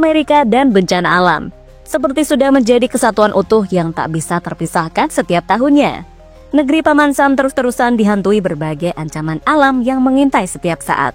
Amerika dan bencana alam. Seperti sudah menjadi kesatuan utuh yang tak bisa terpisahkan setiap tahunnya. Negeri Paman Sam terus-terusan dihantui berbagai ancaman alam yang mengintai setiap saat.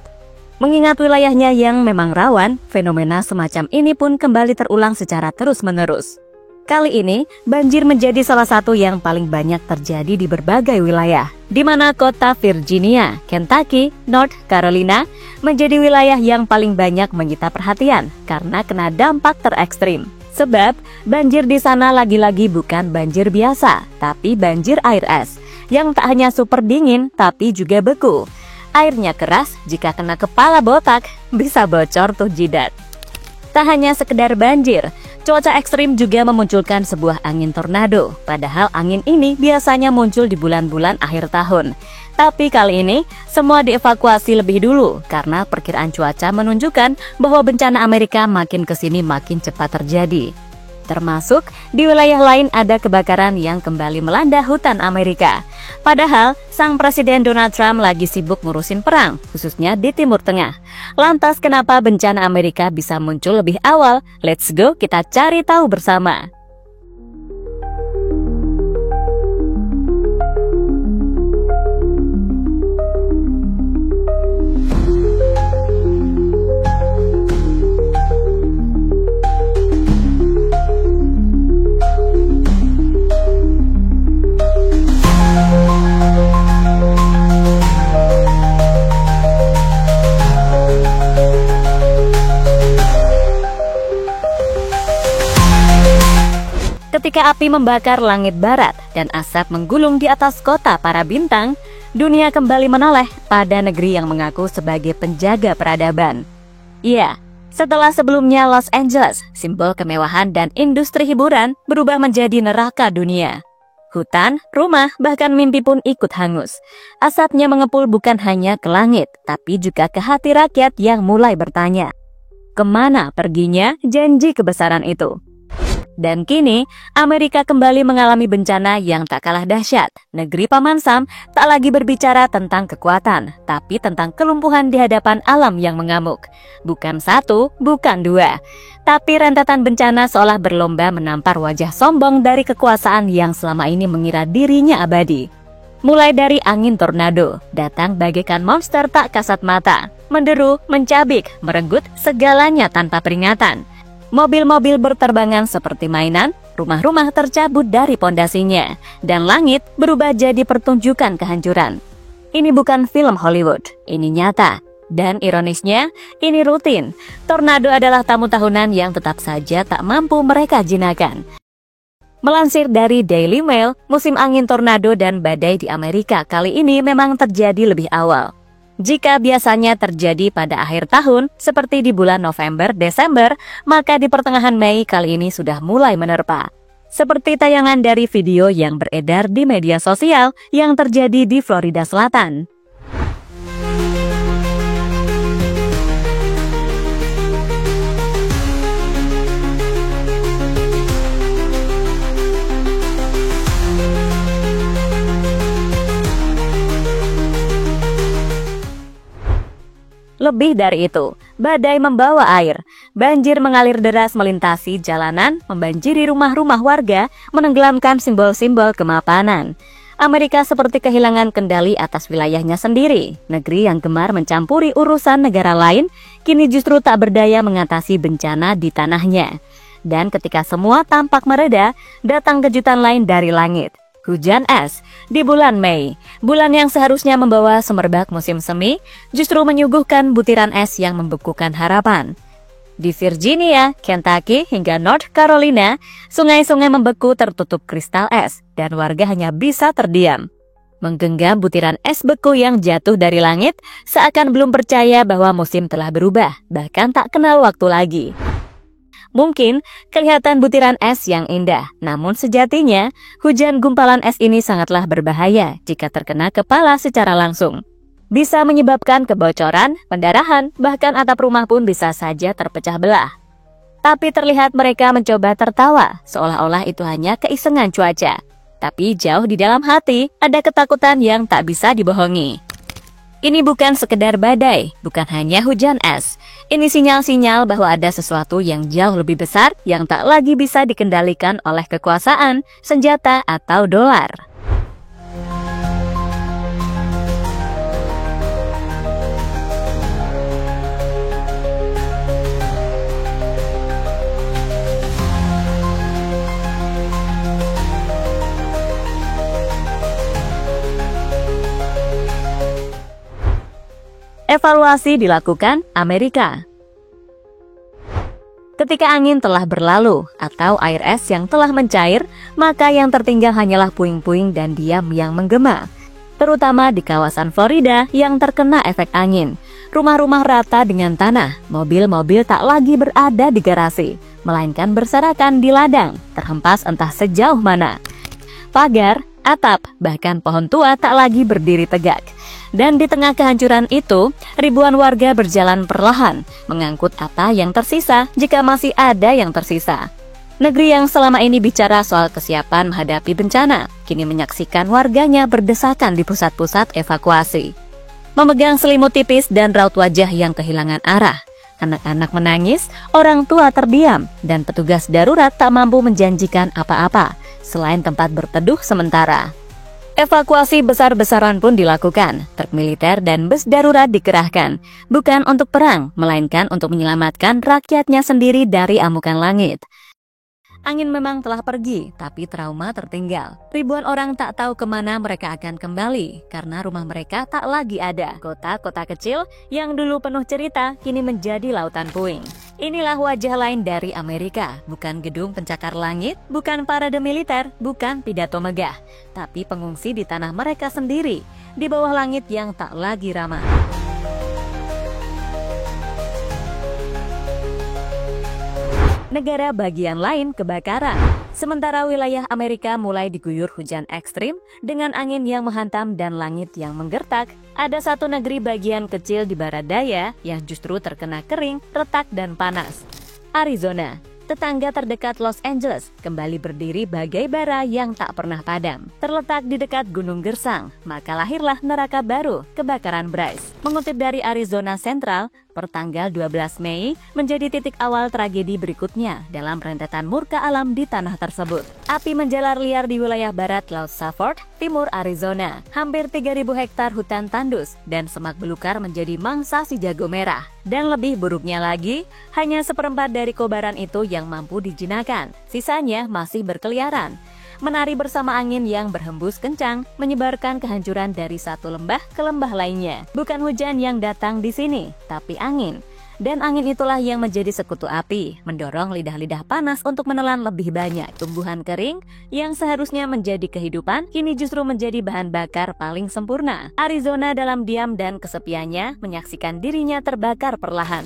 Mengingat wilayahnya yang memang rawan, fenomena semacam ini pun kembali terulang secara terus-menerus. Kali ini, banjir menjadi salah satu yang paling banyak terjadi di berbagai wilayah, di mana kota Virginia, Kentucky, North Carolina menjadi wilayah yang paling banyak menyita perhatian karena kena dampak terekstrim. Sebab, banjir di sana lagi-lagi bukan banjir biasa, tapi banjir air es, yang tak hanya super dingin, tapi juga beku. Airnya keras, jika kena kepala botak, bisa bocor tuh jidat. Tak hanya sekedar banjir, cuaca ekstrim juga memunculkan sebuah angin tornado. Padahal angin ini biasanya muncul di bulan-bulan akhir tahun. Tapi kali ini, semua dievakuasi lebih dulu karena perkiraan cuaca menunjukkan bahwa bencana Amerika makin kesini makin cepat terjadi. Termasuk di wilayah lain ada kebakaran yang kembali melanda hutan Amerika. Padahal, sang Presiden Donald Trump lagi sibuk ngurusin perang, khususnya di Timur Tengah. Lantas kenapa bencana Amerika bisa muncul lebih awal? Let's go kita cari tahu bersama. Ketika api membakar langit barat dan asap menggulung di atas kota para bintang, dunia kembali menoleh pada negeri yang mengaku sebagai penjaga peradaban. Iya, setelah sebelumnya Los Angeles, simbol kemewahan dan industri hiburan, berubah menjadi neraka dunia. Hutan, rumah, bahkan mimpi pun ikut hangus. Asapnya mengepul bukan hanya ke langit, tapi juga ke hati rakyat yang mulai bertanya, kemana perginya janji kebesaran itu? Dan kini, Amerika kembali mengalami bencana yang tak kalah dahsyat. Negeri Paman Sam tak lagi berbicara tentang kekuatan, tapi tentang kelumpuhan di hadapan alam yang mengamuk. Bukan satu, bukan dua, tapi rentetan bencana seolah berlomba menampar wajah sombong dari kekuasaan yang selama ini mengira dirinya abadi. Mulai dari angin tornado, datang bagaikan monster tak kasat mata, menderu, mencabik, merenggut segalanya tanpa peringatan. Mobil-mobil berterbangan seperti mainan, rumah-rumah tercabut dari pondasinya, dan langit berubah jadi pertunjukan kehancuran. Ini bukan film Hollywood, ini nyata. Dan ironisnya, ini rutin. Tornado adalah tamu tahunan yang tetap saja tak mampu mereka jinakan. Melansir dari Daily Mail, musim angin tornado dan badai di Amerika kali ini memang terjadi lebih awal. Jika biasanya terjadi pada akhir tahun, seperti di bulan November-Desember, maka di pertengahan Mei kali ini sudah mulai menerpa. Seperti tayangan dari video yang beredar di media sosial yang terjadi di Florida Selatan. Lebih dari itu, badai membawa air. Banjir mengalir deras melintasi jalanan, membanjiri rumah-rumah warga, menenggelamkan simbol-simbol kemapanan. Amerika seperti kehilangan kendali atas wilayahnya sendiri. Negeri yang gemar mencampuri urusan negara lain, kini justru tak berdaya mengatasi bencana di tanahnya. Dan ketika semua tampak mereda, datang kejutan lain dari langit. Hujan es di bulan Mei, bulan yang seharusnya membawa semerbak musim semi, justru menyuguhkan butiran es yang membekukan harapan. Di Virginia, Kentucky, hingga North Carolina, sungai-sungai membeku tertutup kristal es, dan warga hanya bisa terdiam, menggenggam butiran es beku yang jatuh dari langit, seakan belum percaya bahwa musim telah berubah, bahkan tak kenal waktu lagi. Mungkin kelihatan butiran es yang indah, namun sejatinya hujan gumpalan es ini sangatlah berbahaya jika terkena kepala secara langsung. Bisa menyebabkan kebocoran, pendarahan, bahkan atap rumah pun bisa saja terpecah belah. Tapi terlihat mereka mencoba tertawa, seolah-olah itu hanya keisengan cuaca. Tapi jauh di dalam hati ada ketakutan yang tak bisa dibohongi. Ini bukan sekedar badai, bukan hanya hujan es. Ini sinyal-sinyal bahwa ada sesuatu yang jauh lebih besar yang tak lagi bisa dikendalikan oleh kekuasaan, senjata, atau dolar. Evaluasi dilakukan Amerika. Ketika angin telah berlalu atau air es yang telah mencair, maka yang tertinggal hanyalah puing-puing dan diam yang menggema. Terutama di kawasan Florida yang terkena efek angin. Rumah-rumah rata dengan tanah, mobil-mobil tak lagi berada di garasi, melainkan berserakan di ladang, terhempas entah sejauh mana. Pagar, atap, bahkan pohon tua tak lagi berdiri tegak. Dan di tengah kehancuran itu, ribuan warga berjalan perlahan, mengangkut apa yang tersisa jika masih ada yang tersisa. Negeri yang selama ini bicara soal kesiapan menghadapi bencana, kini menyaksikan warganya berdesakan di pusat-pusat evakuasi. Memegang selimut tipis dan raut wajah yang kehilangan arah. Anak-anak menangis, orang tua terdiam, dan petugas darurat tak mampu menjanjikan apa-apa, selain tempat berteduh sementara. Evakuasi besar-besaran pun dilakukan, truk militer dan bus darurat dikerahkan, bukan untuk perang, melainkan untuk menyelamatkan rakyatnya sendiri dari amukan langit. Angin memang telah pergi, tapi trauma tertinggal. Ribuan orang tak tahu kemana mereka akan kembali, karena rumah mereka tak lagi ada. Kota-kota kecil yang dulu penuh cerita, kini menjadi lautan puing. Inilah wajah lain dari Amerika, bukan gedung pencakar langit, bukan parade militer, bukan pidato megah, tapi pengungsi di tanah mereka sendiri, di bawah langit yang tak lagi ramah. Negara bagian lain kebakaran. Sementara wilayah Amerika mulai diguyur hujan ekstrim dengan angin yang menghantam dan langit yang menggertak, ada satu negeri bagian kecil di barat daya yang justru terkena kering, retak, dan panas. Arizona, tetangga terdekat Los Angeles, kembali berdiri bagai bara yang tak pernah padam. Terletak di dekat Gunung Gersang, maka lahirlah neraka baru, kebakaran Bryce. Mengutip dari Arizona Central, pertanggal 12 Mei menjadi titik awal tragedi berikutnya dalam rentetan murka alam di tanah tersebut. Api menjalar liar di wilayah barat Laut Safford, timur Arizona. Hampir 3.000 hektar hutan tandus dan semak belukar menjadi mangsa si jago merah. Dan lebih buruknya lagi, hanya seperempat dari kobaran itu yang mampu dijinakan. Sisanya masih berkeliaran, menari bersama angin yang berhembus kencang, menyebarkan kehancuran dari satu lembah ke lembah lainnya. Bukan hujan yang datang di sini, tapi angin. Dan angin itulah yang menjadi sekutu api, mendorong lidah-lidah panas untuk menelan lebih banyak. Tumbuhan kering yang seharusnya menjadi kehidupan, kini justru menjadi bahan bakar paling sempurna. Arizona dalam diam dan kesepiannya menyaksikan dirinya terbakar perlahan.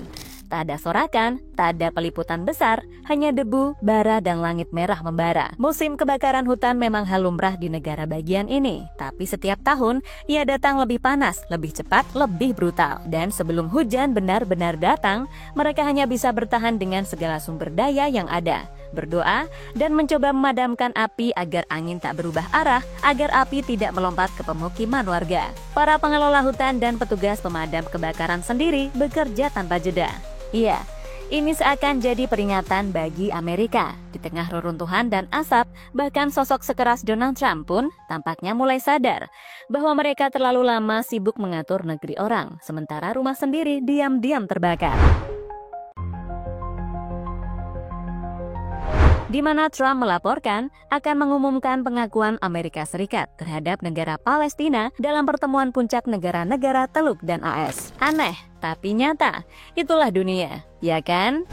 Tak ada sorakan, tak ada peliputan besar, hanya debu, bara, dan langit merah membara. Musim kebakaran hutan memang hal lumrah di negara bagian ini, tapi setiap tahun ia datang lebih panas, lebih cepat, lebih brutal. Dan sebelum hujan benar-benar datang, mereka hanya bisa bertahan dengan segala sumber daya yang ada. Berdoa dan mencoba memadamkan api agar angin tak berubah arah, agar api tidak melompat ke pemukiman warga. Para pengelola hutan dan petugas pemadam kebakaran sendiri bekerja tanpa jeda. Iya, ini seakan jadi peringatan bagi Amerika. Di tengah reruntuhan dan asap, bahkan sosok sekeras Donald Trump pun tampaknya mulai sadar bahwa mereka terlalu lama sibuk mengatur negeri orang, sementara rumah sendiri diam-diam terbakar. Di mana Trump melaporkan akan mengumumkan pengakuan Amerika Serikat terhadap negara Palestina dalam pertemuan puncak negara-negara Teluk dan AS. Aneh, tapi nyata. Itulah dunia, ya kan?